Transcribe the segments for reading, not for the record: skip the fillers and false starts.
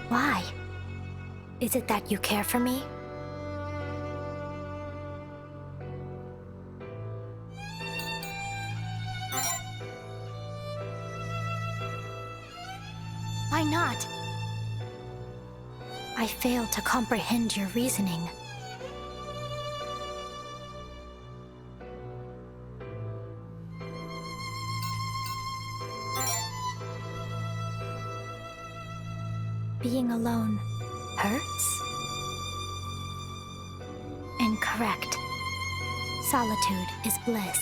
Why? Is it that you care for me? Why not? I fail to comprehend your reasoning. Being alone hurts? Incorrect. Solitude is bliss.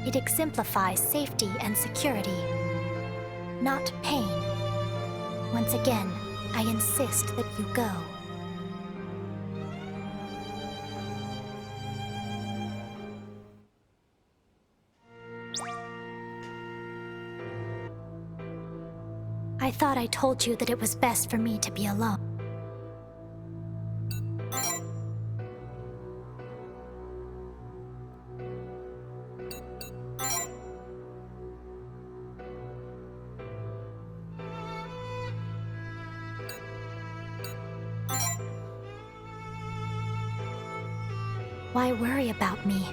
It exemplifies safety and security, not pain. Once again, I insist that you go. I thought I told you that it was best for me to be alone. Why worry about me?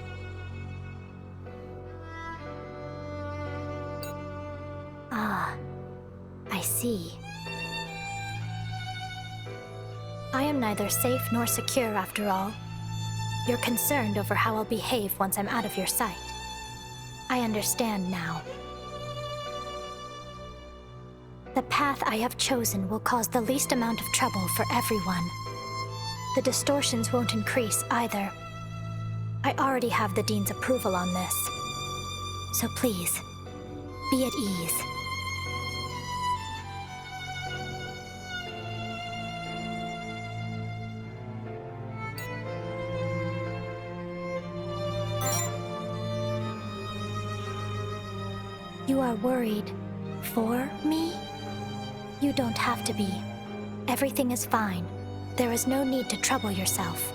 Ah, I see. I am neither safe nor secure after all. You're concerned over how I'll behave once I'm out of your sight. I understand now. The path I have chosen will cause the least amount of trouble for everyone. The distortions won't increase either. I already have the Dean's approval on this. So please, be at ease. You are worried for me? You don't have to be. Everything is fine. There is no need to trouble yourself.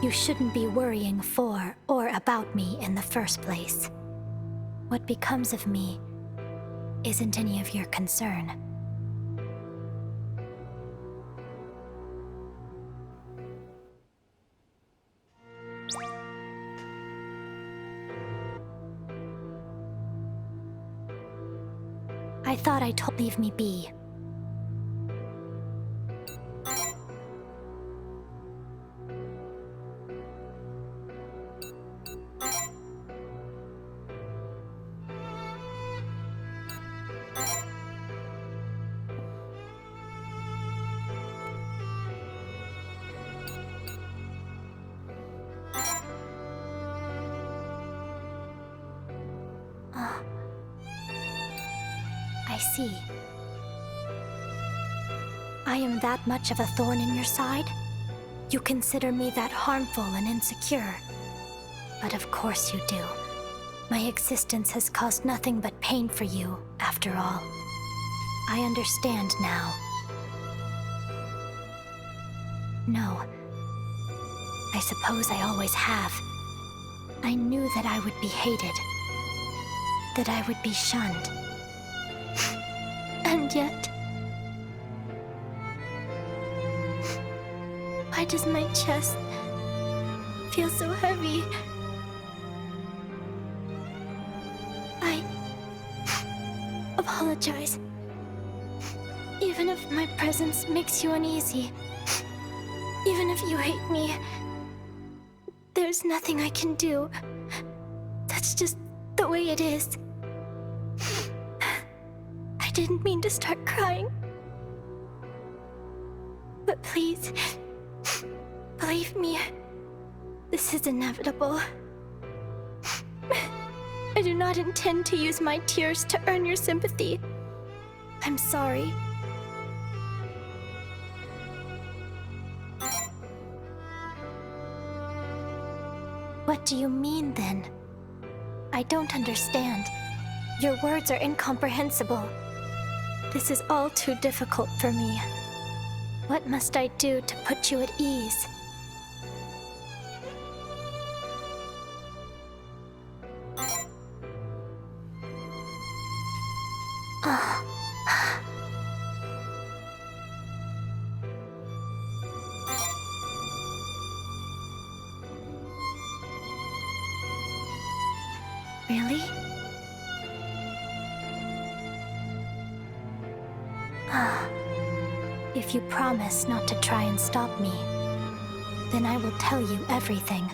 You shouldn't be worrying for or about me in the first place. What becomes of me isn't any of your concern. I thought I told leave me be. I see. I am that much of a thorn in your side? You consider me that harmful and insecure? But of course you do. My existence has caused nothing but pain for you, after all. I understand now. No. I suppose I always have. I knew that I would be hated. That I would be shunned. And yet... why does my chest feel so heavy? I apologize. Even if my presence makes you uneasy, even if you hate me, there's nothing I can do. That's just the way it is. I didn't mean to start crying. But please, believe me, this is inevitable. I do not intend to use my tears to earn your sympathy. I'm sorry. What do you mean, then? I don't understand. Your words are incomprehensible. This is all too difficult for me. What must I do to put you at ease? Really? If you promise not to try and stop me, then I will tell you everything.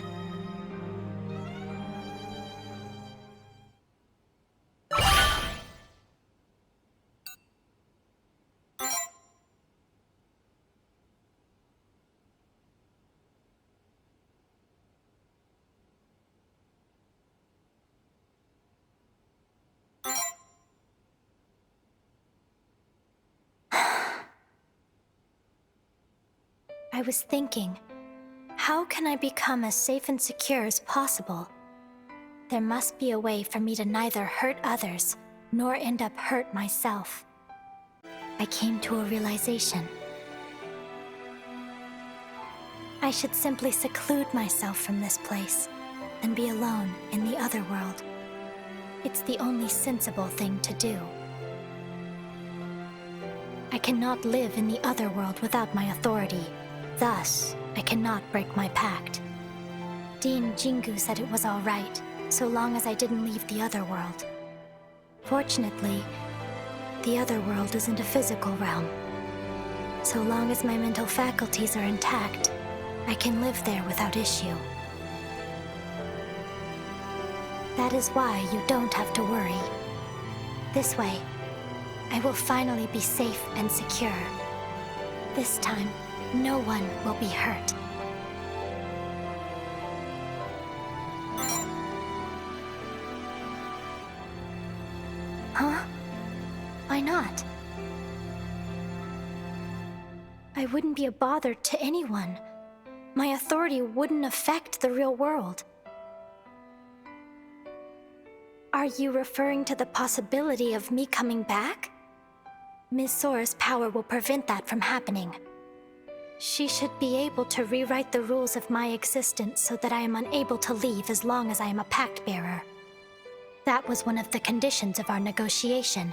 I was thinking, how can I become as safe and secure as possible? There must be a way for me to neither hurt others, nor end up hurt myself. I came to a realization. I should simply seclude myself from this place, and be alone in the other world. It's the only sensible thing to do. I cannot live in the other world without my authority. Thus, I cannot break my pact. Dean Jingu said it was all right, so long as I didn't leave the other world. Fortunately, the other world isn't a physical realm. So long as my mental faculties are intact, I can live there without issue. That is why you don't have to worry. This way, I will finally be safe and secure. This time, no one will be hurt. Huh? Why not? I wouldn't be a bother to anyone. My authority wouldn't affect the real world. Are you referring to the possibility of me coming back? Ms. Sora's power will prevent that from happening. She should be able to rewrite the rules of my existence so that I am unable to leave as long as I am a pact bearer. That was one of the conditions of our negotiation.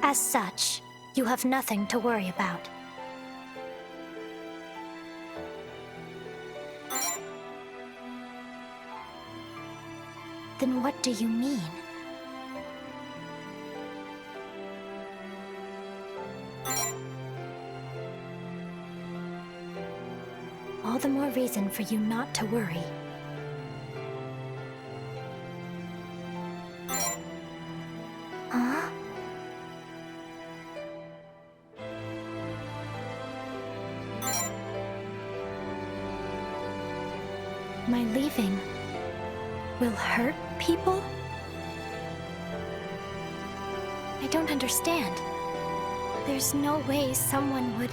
As such, you have nothing to worry about. Then what do you mean? All the more reason for you not to worry. Huh? My leaving will hurt people? I don't understand. There's no way someone would...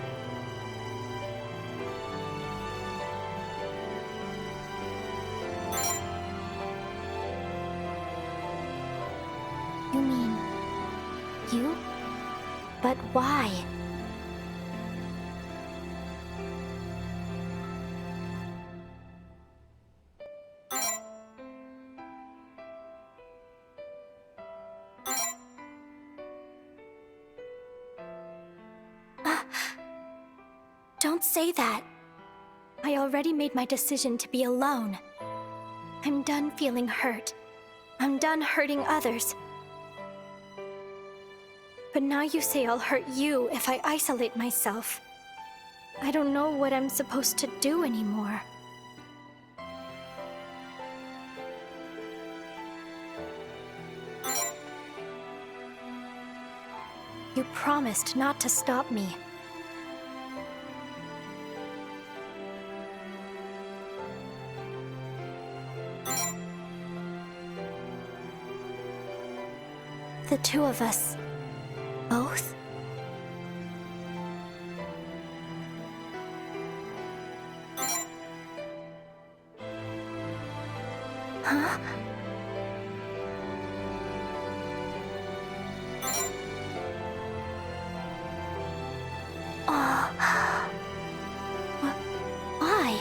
You mean... you? But why? Don't say that. I already made my decision to be alone. I'm done feeling hurt. I'm done hurting others. But now you say I'll hurt you if I isolate myself. I don't know what I'm supposed to do anymore. You promised not to stop me. The two of us, both? Huh? Why?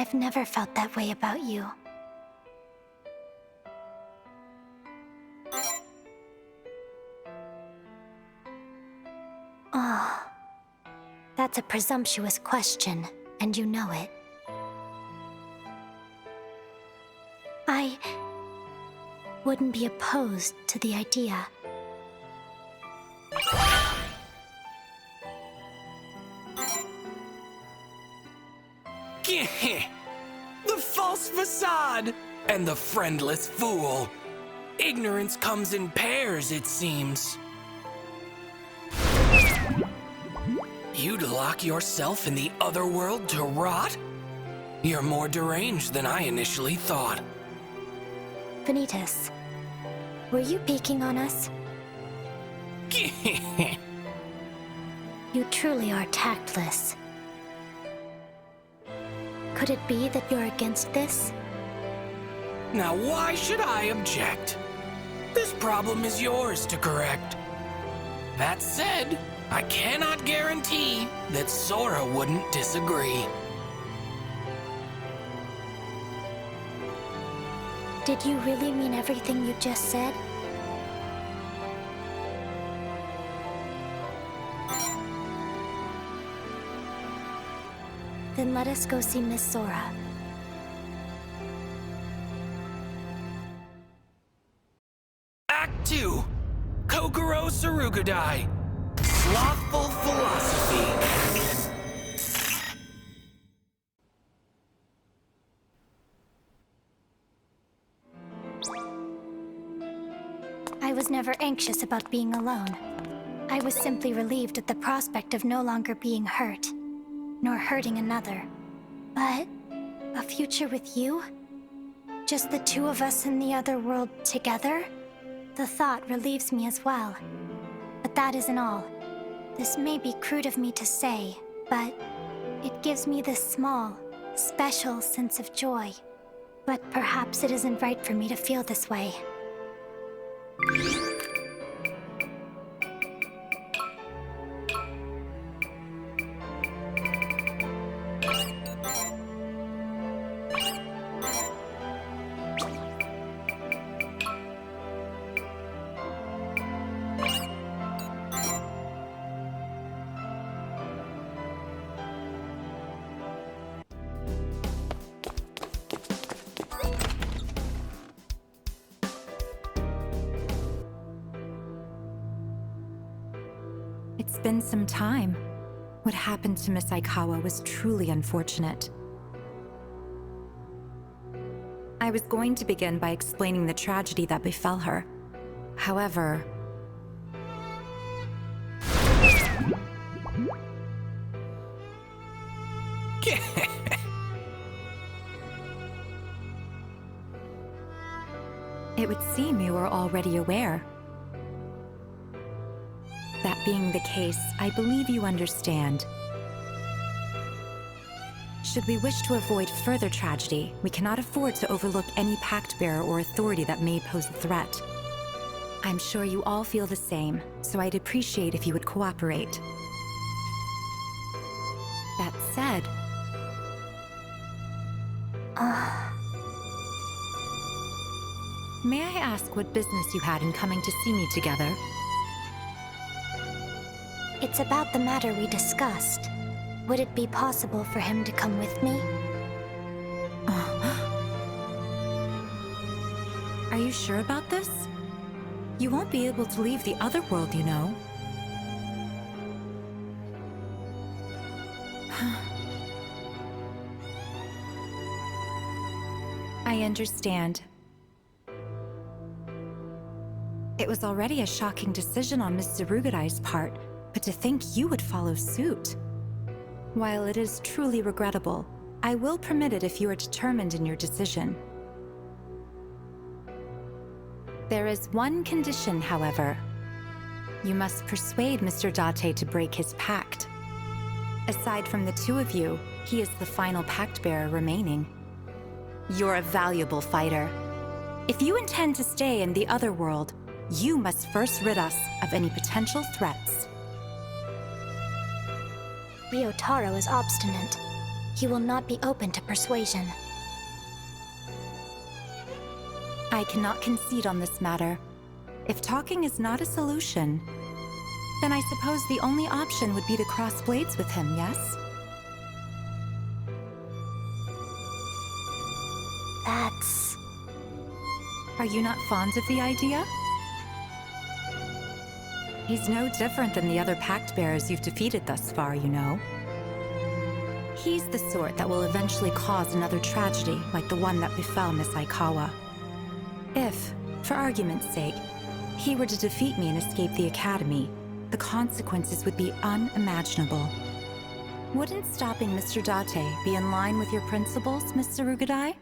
I've never felt that way about you. Oh, that's a presumptuous question, and you know it. I wouldn't be opposed to the idea. The false facade and the friendless fool. Ignorance comes in pairs, it seems. You'd lock yourself in the other world to rot? You're more deranged than I initially thought. Vanitas, were you peeking on us? You truly are tactless. Could it be that you're against this? Now why should I object? This problem is yours to correct. That said, I cannot guarantee that Sora wouldn't disagree. Did you really mean everything you just said? Then let us go see Miss Sora. Act 2. Kokoro Surugudai. Slothful Philosophy. I was never anxious about being alone. I was simply relieved at the prospect of no longer being hurt, nor hurting another. But a future with you? Just the two of us in the other world together? The thought relieves me as well. But that isn't all. This may be crude of me to say, but it gives me this small, special sense of joy. But perhaps it isn't right for me to feel this way. It's been some time. What happened to Miss Aikawa was truly unfortunate. I was going to begin by explaining the tragedy that befell her. However... It would seem you were already aware. That being the case, I believe you understand. Should we wish to avoid further tragedy, we cannot afford to overlook any pact bearer or authority that may pose a threat. I'm sure you all feel the same, so I'd appreciate if you would cooperate. That said... May I ask what business you had in coming to see me together? It's about the matter we discussed. Would it be possible for him to come with me? Are you sure about this? You won't be able to leave the other world, you know. I understand. It was already a shocking decision on Miss Surugudai's part, but to think you would follow suit. While it is truly regrettable, I will permit it if you are determined in your decision. There is one condition, however. You must persuade Mr. Date to break his pact. Aside from the two of you, he is the final pact bearer remaining. You're a valuable fighter. If you intend to stay in the other world, you must first rid us of any potential threats. Ryotaro is obstinate. he will not be open to persuasion. I cannot concede on this matter. If talking is not a solution, then I suppose the only option would be to cross blades with him, yes? That's... Are you not fond of the idea? He's no different than the other Pact Bearers you've defeated thus far, you know. He's the sort that will eventually cause another tragedy like the one that befell Miss Aikawa. If, for argument's sake, he were to defeat me and escape the Academy, the consequences would be unimaginable. Wouldn't stopping Mr. Date be in line with your principles, Miss Sarugadai?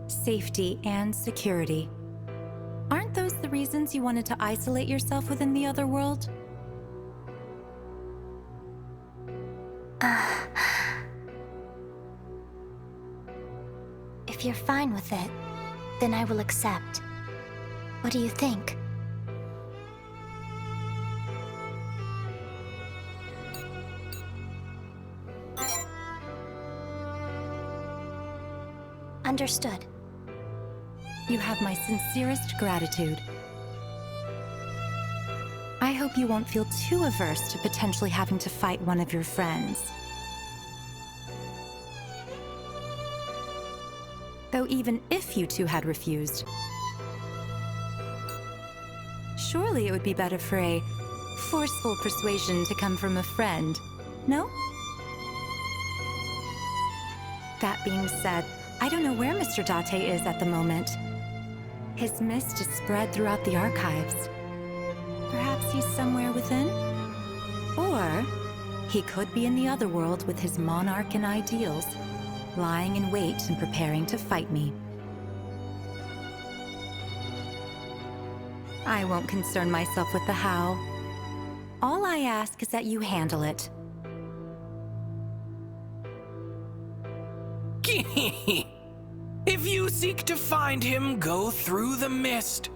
Safety and security. Aren't those the reasons you wanted to isolate yourself within the other world? If you're fine with it, then I will accept. What do you think? Understood. You have my sincerest gratitude. I hope you won't feel too averse to potentially having to fight one of your friends. Though even if you two had refused, surely it would be better for a forceful persuasion to come from a friend, no? That being said, I don't know where Mr. Date is at the moment. His mist is spread throughout the archives. Perhaps he's somewhere within? Or he could be in the other world with his monarch and ideals, lying in wait and preparing to fight me. I won't concern myself with the how. All I ask is that you handle it. If you seek to find him, go through the mist,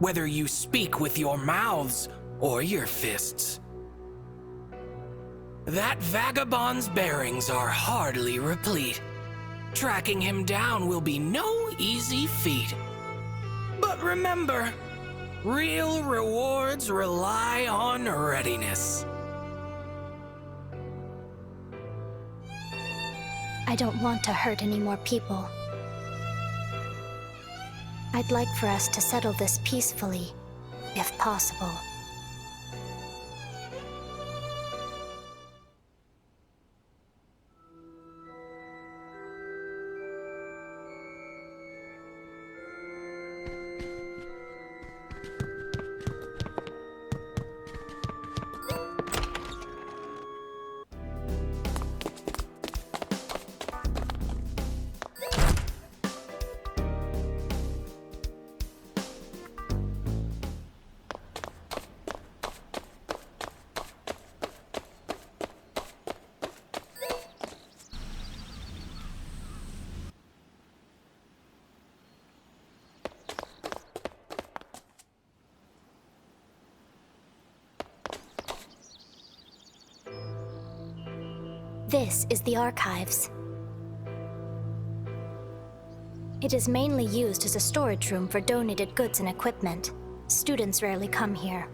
whether you speak with your mouths or your fists. That vagabond's bearings are hardly replete. Tracking him down will be no easy feat. But remember, real rewards rely on readiness. I don't want to hurt any more people. I'd like for us to settle this peacefully, if possible. This is the archives. It is mainly used as a storage room for donated goods and equipment. Students rarely come here.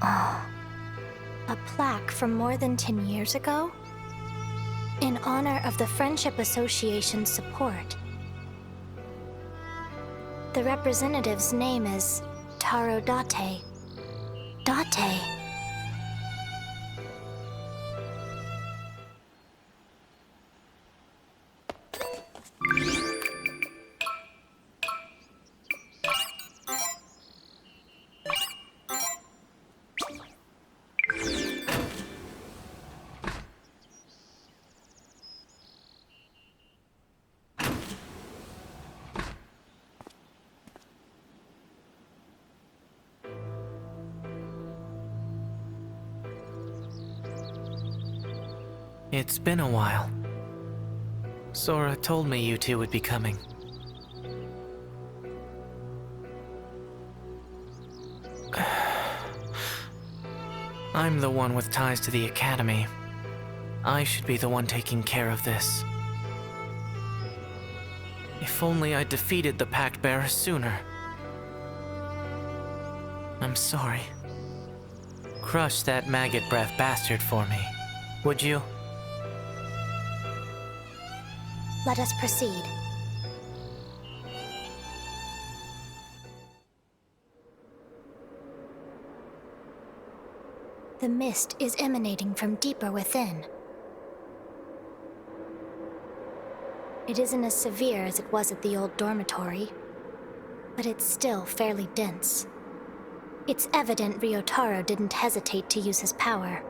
Oh, a plaque from more than 10 years ago? In honor of the Friendship Association's support. The representative's name is Taro Date. Date. It's been a while. Sora told me you two would be coming. I'm the one with ties to the Academy. I should be the one taking care of this. If only I'd defeated the Pact Bearer sooner. I'm sorry. Crush that maggot breath bastard for me, would you? Let us proceed. The mist is emanating from deeper within. It isn't as severe as it was at the old dormitory, but it's still fairly dense. It's evident Ryotaro didn't hesitate to use his power.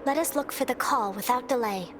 Let us look for the call without delay.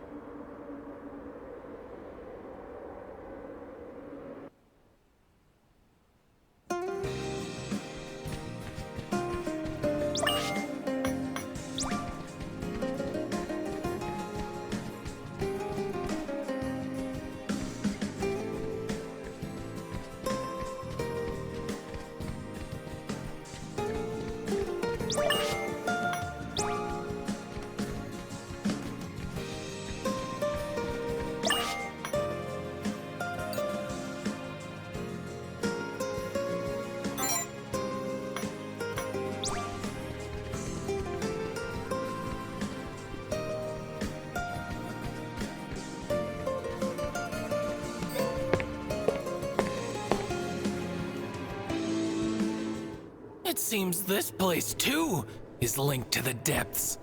It seems this place, too, is linked to the depths.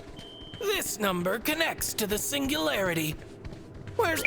This number connects to the singularity. Where's...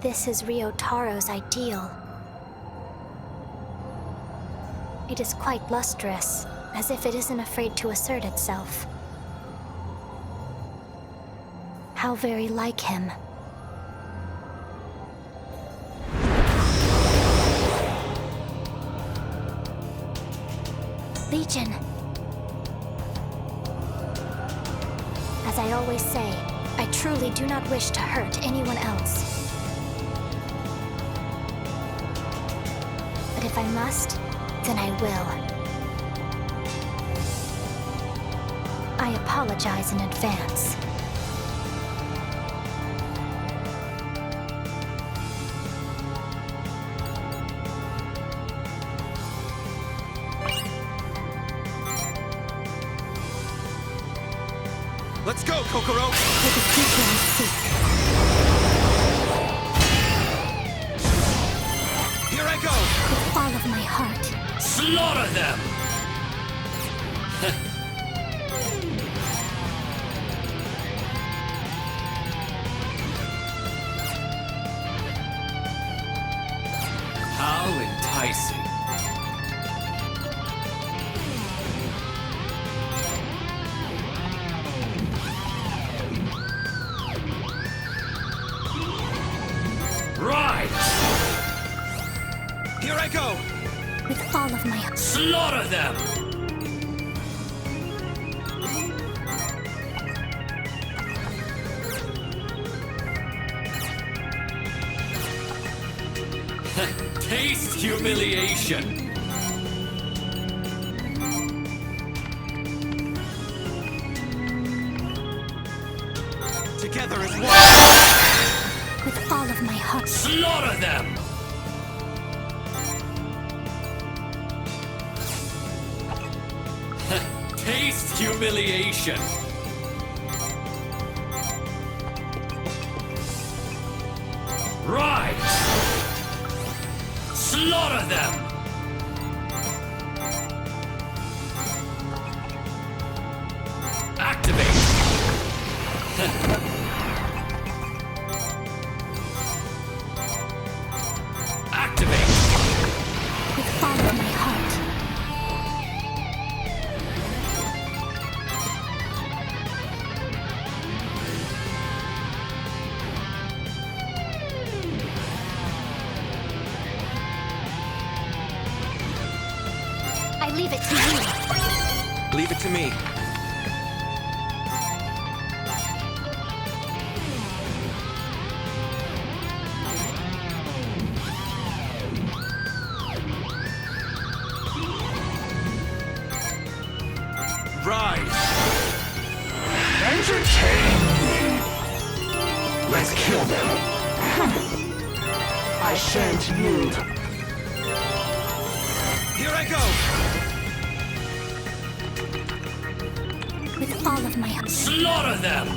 This is Ryotaro's ideal. It is quite lustrous, as if it isn't afraid to assert itself. How very like him. Legion. As I always say, I truly do not wish to hurt anyone else. But if I must, then I will. I apologize in advance. Let's go, Kokoro! For the future I seek. Here I go! With all of my heart. Slaughter them! How enticing. Right! Here I go! With all of my heart. Slaughter them! Taste humiliation! Together as one! With all of my heart. Slaughter them! Taste humiliation! Right! Slaughter them! Activate! Activate! With all of my heart. I leave it to you. Leave it to me. Rise! Entertain me! Let's kill them! I shan't yield. Here I go! With all of my heart. Slaughter them!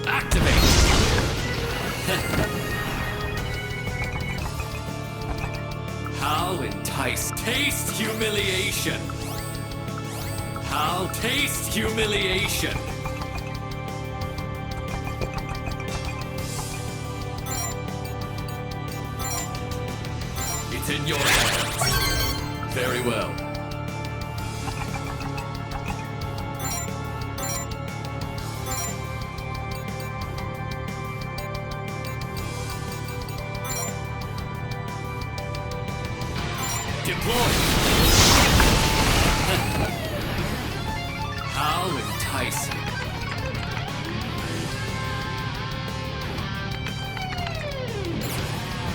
Activate! How enticing! Taste humiliation! How taste humiliation! It's in your hands. Very well. Deploy! How enticing.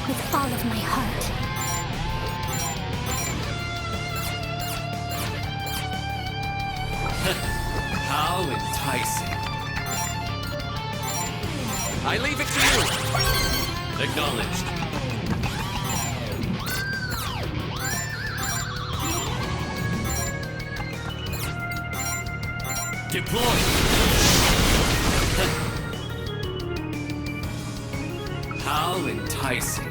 With all of my heart. How enticing. I leave it to you! Acknowledged. Deploy! How enticing.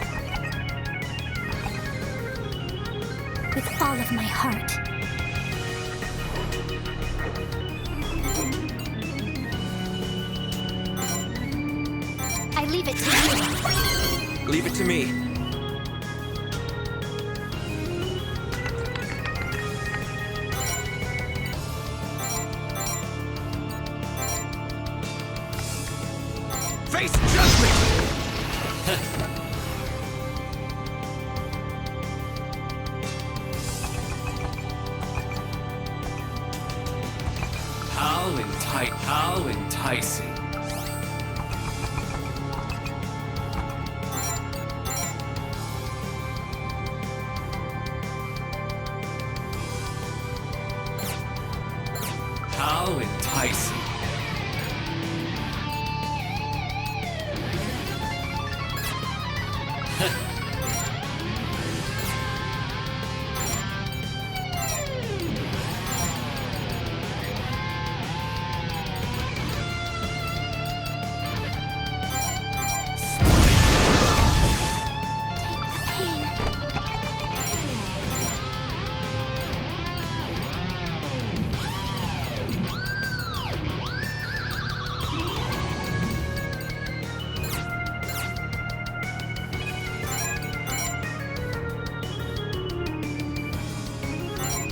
With all of my heart. I leave it to you. Leave it to me. Face judgment! enticing. How enticing.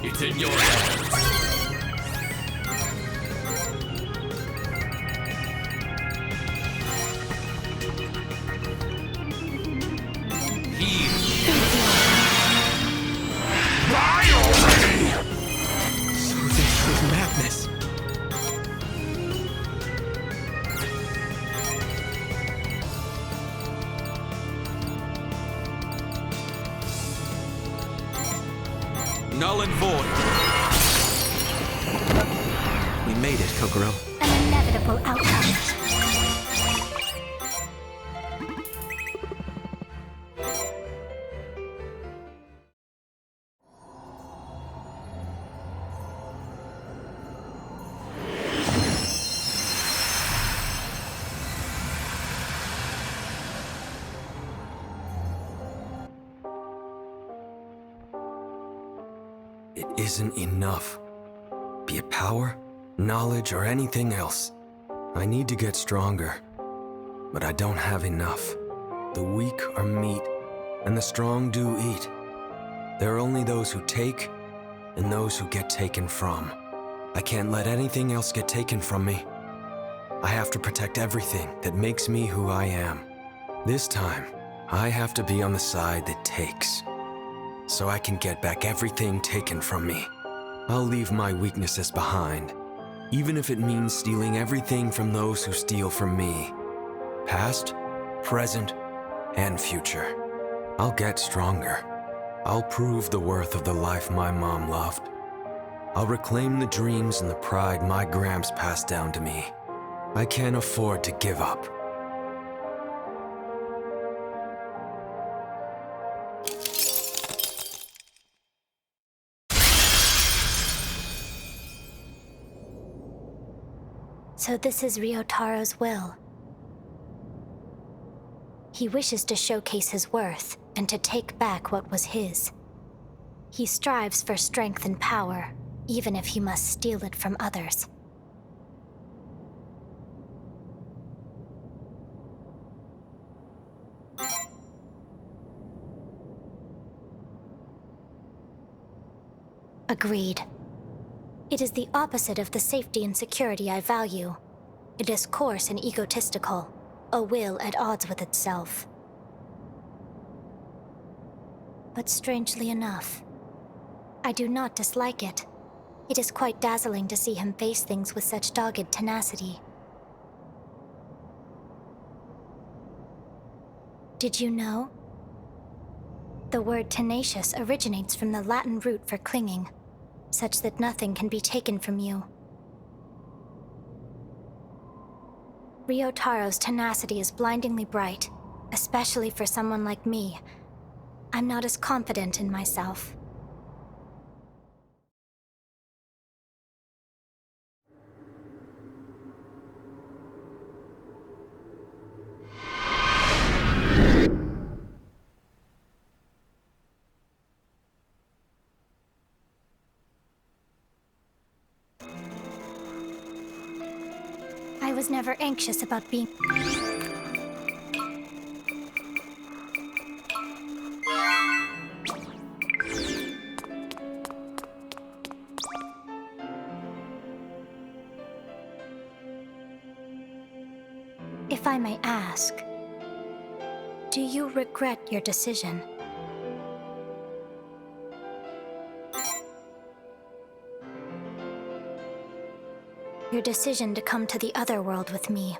It's in your hands. Die already! So this was madness. Null and void. We made it, Kokoro. An inevitable outcome. It isn't enough. Be it power, knowledge, or anything else. I need to get stronger. But I don't have enough. The weak are meat, and the strong do eat. There are only those who take, and those who get taken from. I can't let anything else get taken from me. I have to protect everything that makes me who I am. This time, I have to be on the side that takes. So I can get back everything taken from me. I'll leave my weaknesses behind, even if it means stealing everything from those who steal from me. Past, present, and future. I'll get stronger. I'll prove the worth of the life my mom loved. I'll reclaim the dreams and the pride my Gramps passed down to me. I can't afford to give up. So this is Ryotaro's will. He wishes to showcase his worth and to take back what was his. He strives for strength and power, even if he must steal it from others. Agreed. It is the opposite of the safety and security I value. It is coarse and egotistical, a will at odds with itself. But strangely enough, I do not dislike it. It is quite dazzling to see him face things with such dogged tenacity. Did you know? The word tenacious originates from the Latin root for clinging, such that nothing can be taken from you. Ryotaro's tenacity is blindingly bright, especially for someone like me. I'm not as confident in myself. I was never anxious about being... If I may ask, do you regret your decision? your decision to come to the other world with me.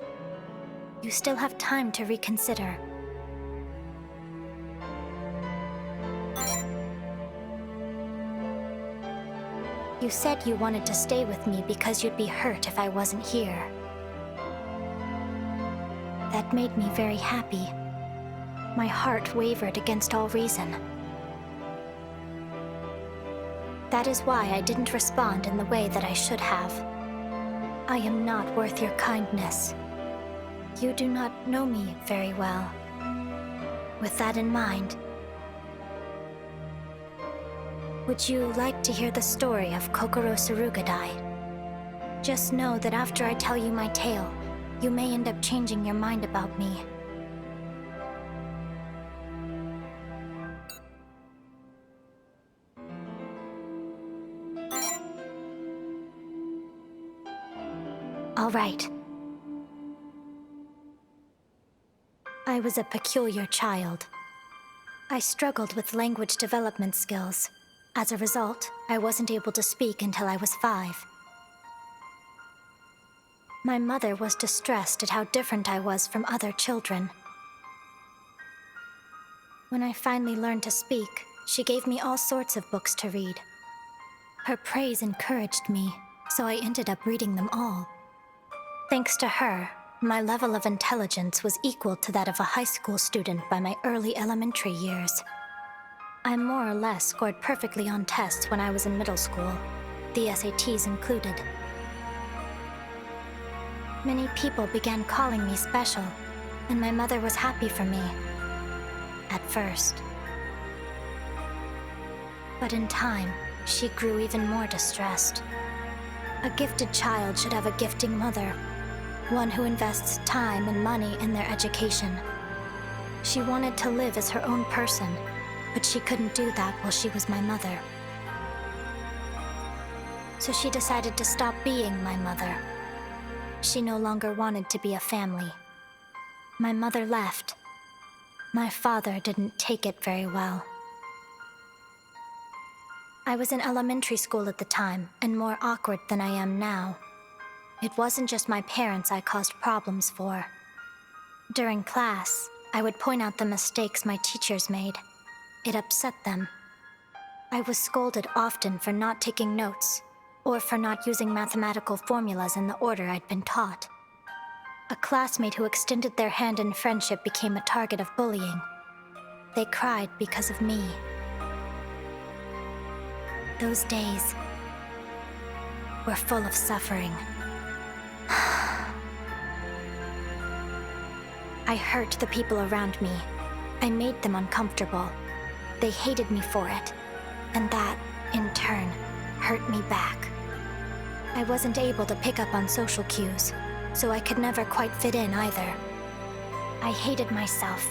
You still have time to reconsider. You said you wanted to stay with me because you'd be hurt if I wasn't here. That made me very happy. My heart wavered against all reason. That is why I didn't respond in the way that I should have. I am not worth your kindness. You do not know me very well. With that in mind, would you like to hear the story of Kokoro Surugadai? Just know that after I tell you my tale, you may end up changing your mind about me. All right. I was a peculiar child. I struggled with language development skills. As a result, I wasn't able to speak until I was 5. My mother was distressed at how different I was from other children. When I finally learned to speak, she gave me all sorts of books to read. Her praise encouraged me, so I ended up reading them all. Thanks to her, my level of intelligence was equal to that of a high school student by my early elementary years. I more or less scored perfectly on tests when I was in middle school, the SATs included. Many people began calling me special, and my mother was happy for me. At first. But in time, she grew even more distressed. A gifted child should have a gifting mother, one who invests time and money in their education. She wanted to live as her own person, but she couldn't do that while she was my mother. So she decided to stop being my mother. She no longer wanted to be a family. My mother left. My father didn't take it very well. I was in elementary school at the time, and more awkward than I am now. It wasn't just my parents I caused problems for. During class, I would point out the mistakes my teachers made. It upset them. I was scolded often for not taking notes, or for not using mathematical formulas in the order I'd been taught. A classmate who extended their hand in friendship became a target of bullying. They cried because of me. Those days were full of suffering. I hurt the people around me. I made them uncomfortable. They hated me for it, and that, in turn, hurt me back. I wasn't able to pick up on social cues, so I could never quite fit in either. I hated myself,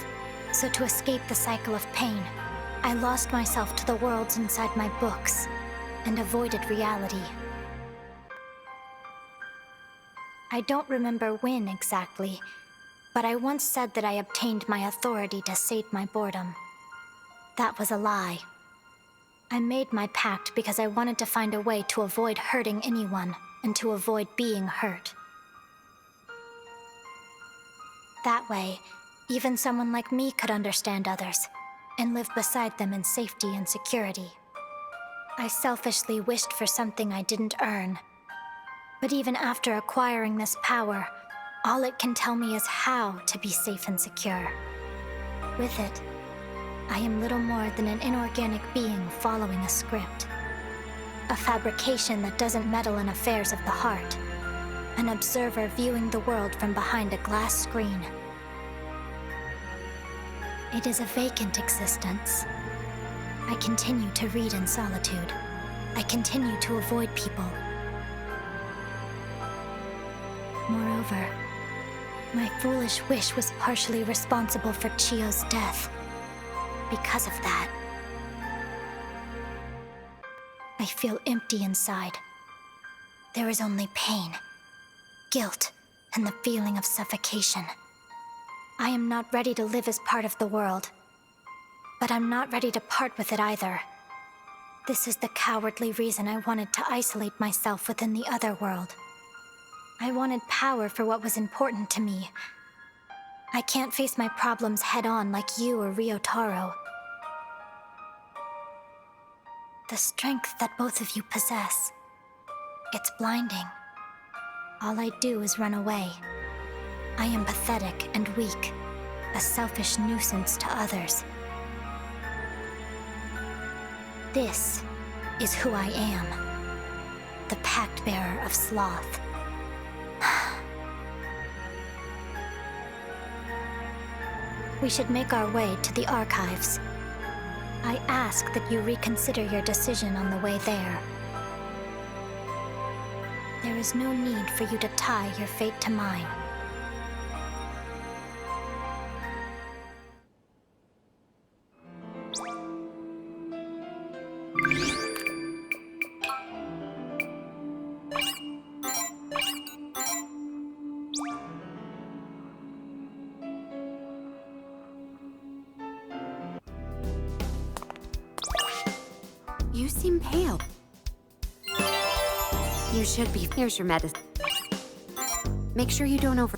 so to escape the cycle of pain, I lost myself to the worlds inside my books, and avoided reality. I don't remember when exactly, but I once said that I obtained my authority to sate my boredom. That was a lie. I made my pact because I wanted to find a way to avoid hurting anyone and to avoid being hurt. That way, even someone like me could understand others and live beside them in safety and security. I selfishly wished for something I didn't earn. But even after acquiring this power, all it can tell me is how to be safe and secure. With it, I am little more than an inorganic being following a script. A fabrication that doesn't meddle in affairs of the heart. An observer viewing the world from behind a glass screen. It is a vacant existence. I continue to read in solitude. I continue to avoid people. Moreover, my foolish wish was partially responsible for Chio's death. Because of that, I feel empty inside. There is only pain, guilt, and the feeling of suffocation. I am not ready to live as part of the world, but I'm not ready to part with it either. This is the cowardly reason I wanted to isolate myself within the other world. I wanted power for what was important to me. I can't face my problems head-on like you or Ryotaro. The strength that both of you possess, it's blinding. All I do is run away. I am pathetic and weak, a selfish nuisance to others. This is who I am, the Pact Bearer of Sloth. We should make our way to the archives. I ask that you reconsider your decision on the way there. There is no need for you to tie your fate to mine. You seem pale. You should be. Here's your medicine. Make sure you don't over...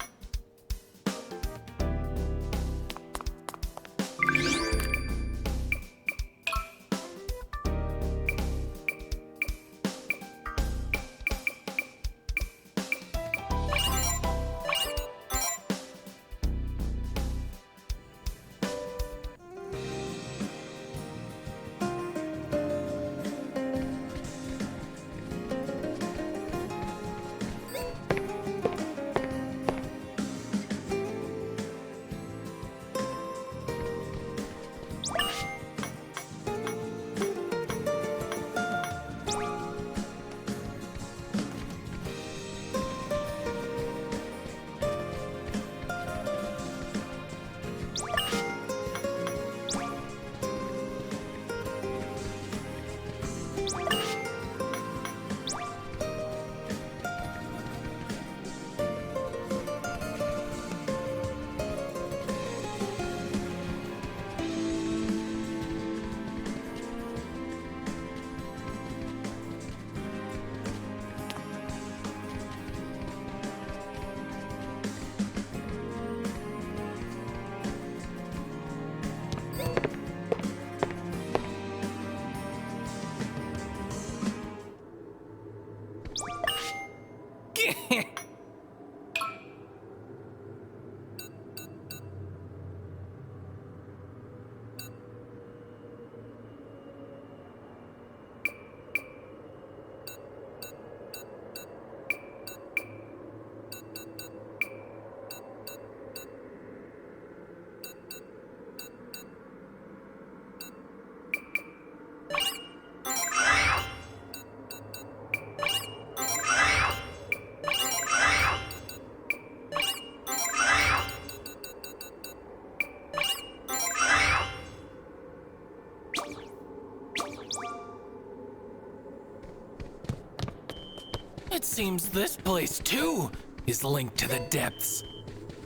It seems this place, too, is linked to the depths.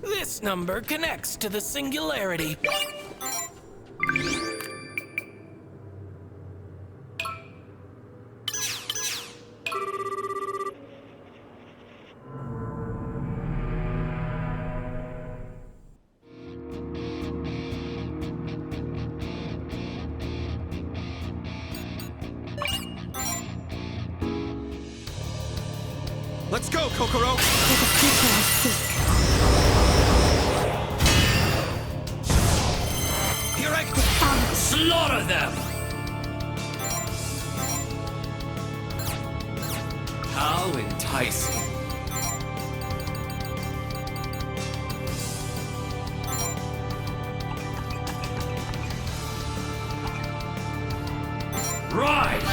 This number connects to the singularity. Let's go, Kokoro! For the future I seek. Here I go! Slaughter them! How enticing. Right!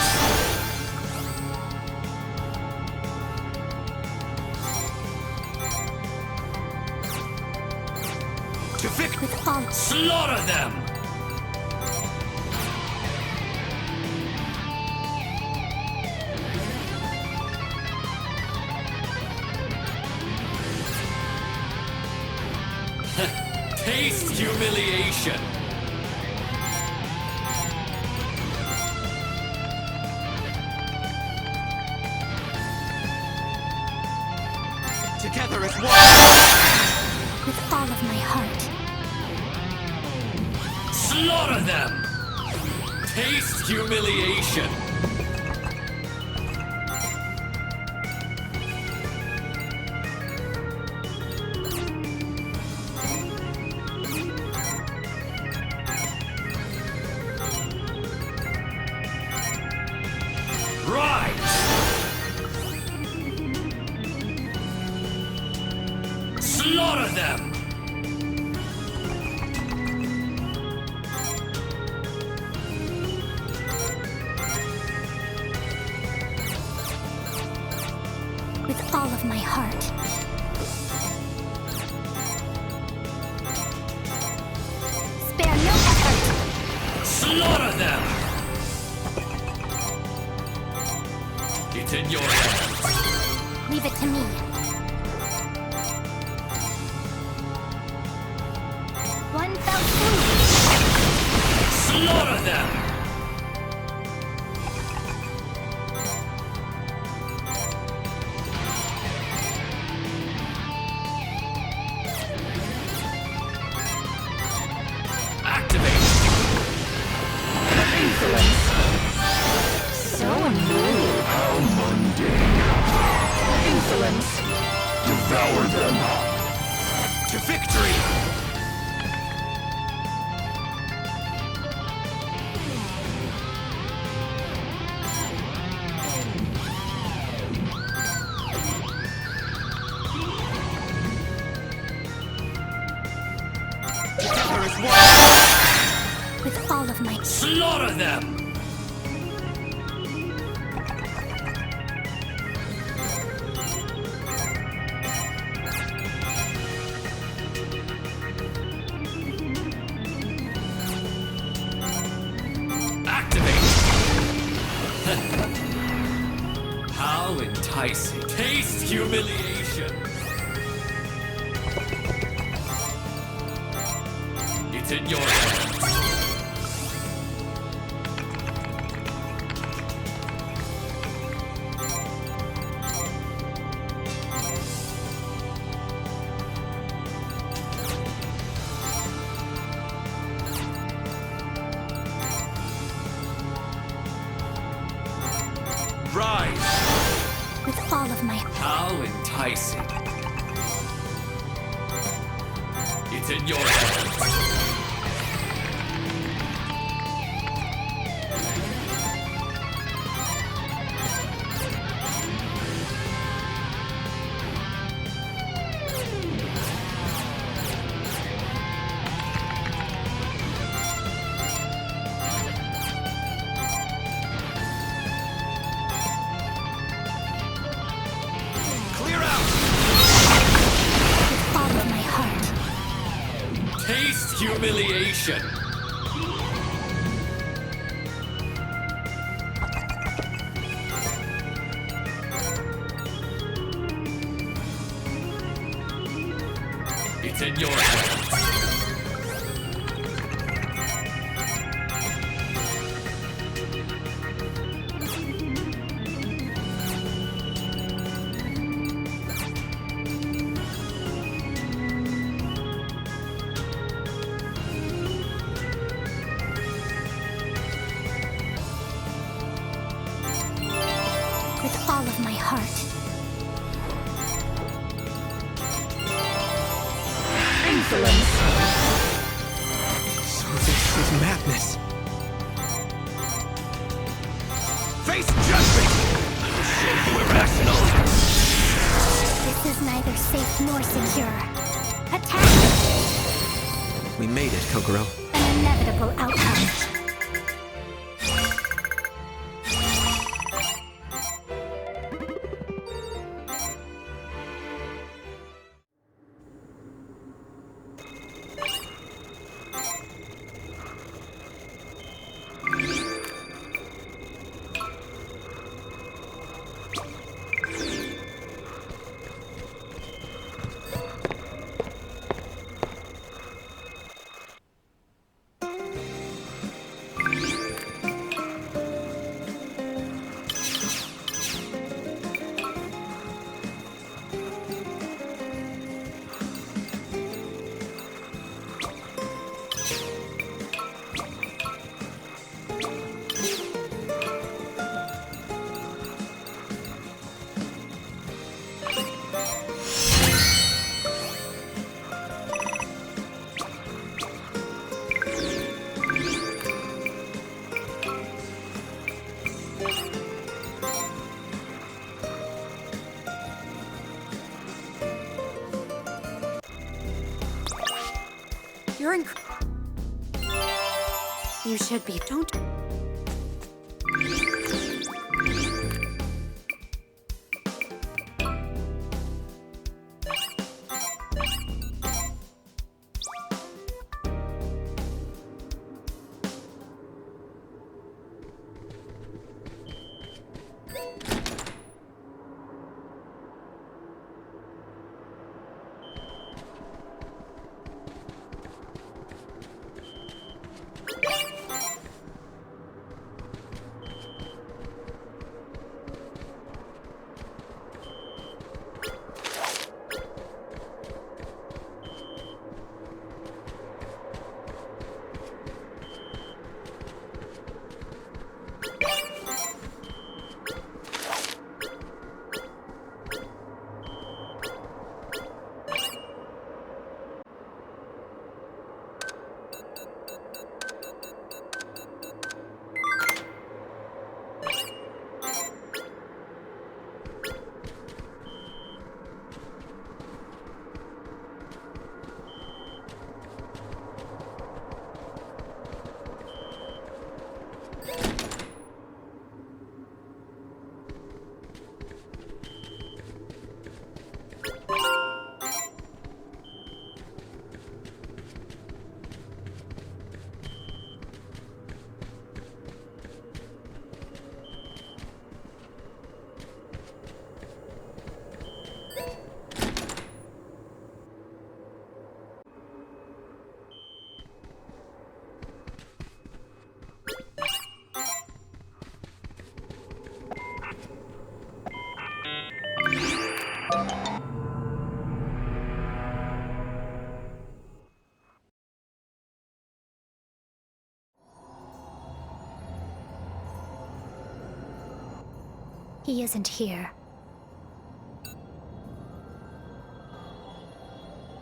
To victory! With all Slaughter them! Taste humiliation! Together as one! With all of my heart. Slaughter them! Taste humiliation! Rise! Slaughter them! With all of my heart. Spare no effort. Slaughter them! It's in your hands. Leave it to me. One fell swoop. Slaughter them! Activate! So annoying. How mundane! Insolence. Devour them! To victory! Together as one! With all of my... Slaughter them! Activate! How enticing! Taste humiliation! It's in your hands. Rise! With all of my... How enticing! It's in your hands. Clear out! With all of my heart. Taste humiliation! It's in your hands. With all of my heart. Insolence! So this is madness. Face judgment! You irrational! This is neither safe nor secure. Attack! We made it, Kokoro. An inevitable outcome. You should be. Don't. He isn't here.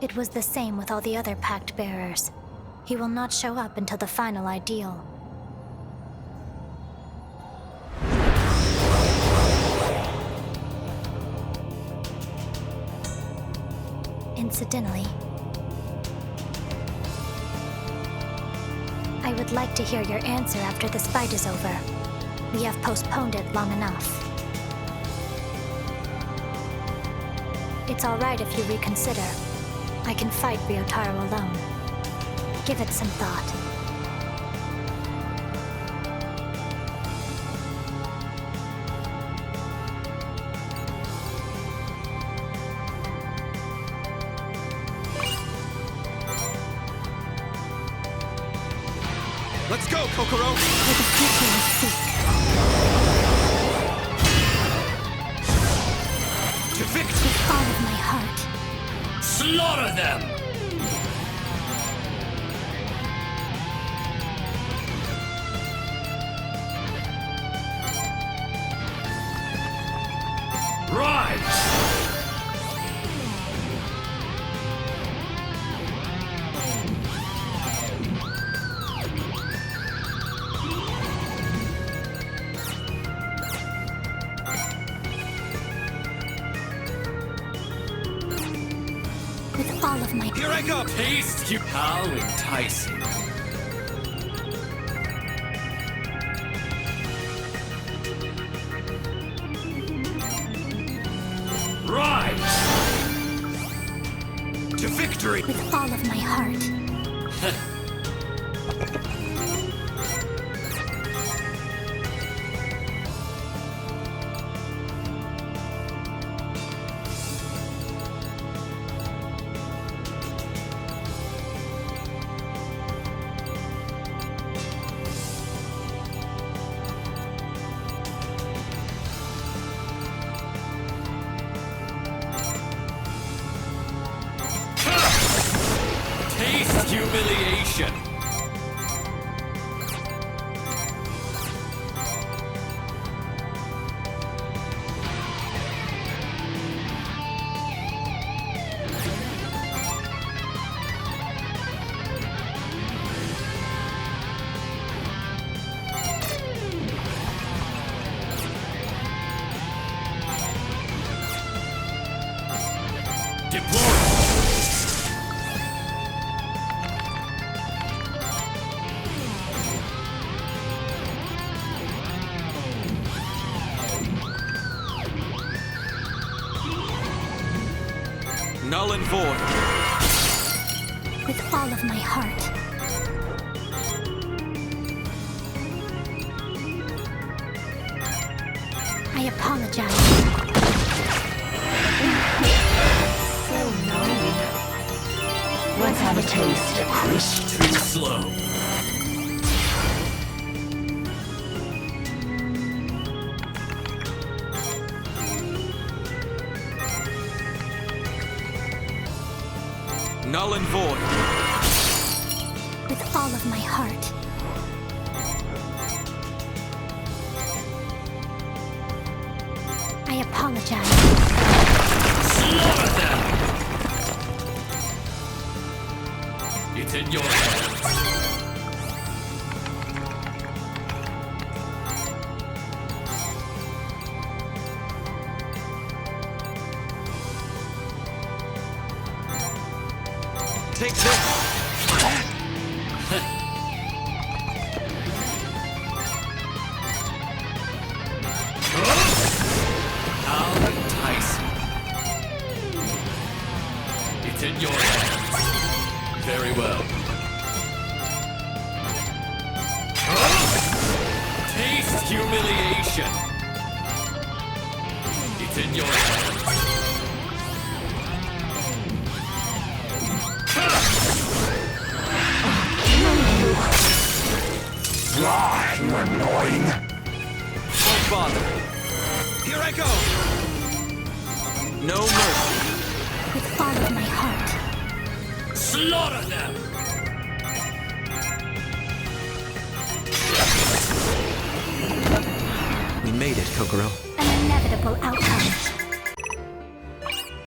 It was the same with all the other Pact Bearers. He will not show up until the final ideal. Incidentally, I would like to hear your answer after this fight is over. We have postponed it long enough. It's all right if you reconsider. I can fight Ryotaro alone. Give it some thought. Let's go, Kokoro! For the future I seek. To victory! With all of my heart. Slaughter them! Rise! With all of my... Here I go! Taste you! How enticing! Rise! To victory! With all of my heart. Taste and void. With all of my heart. I apologize. Let's have a taste. Crisp. Too slow. Null and void. With all of my heart. I apologize. Slaughter them! It's in your hands. Take this! How enticing. It's in your hands. Very well. Taste humiliation. It's in your hands. Ah, you annoying. Don't bother. Here I go! No mercy. With all of my heart. Slaughter them! We made it, Kokoro. An inevitable outcome.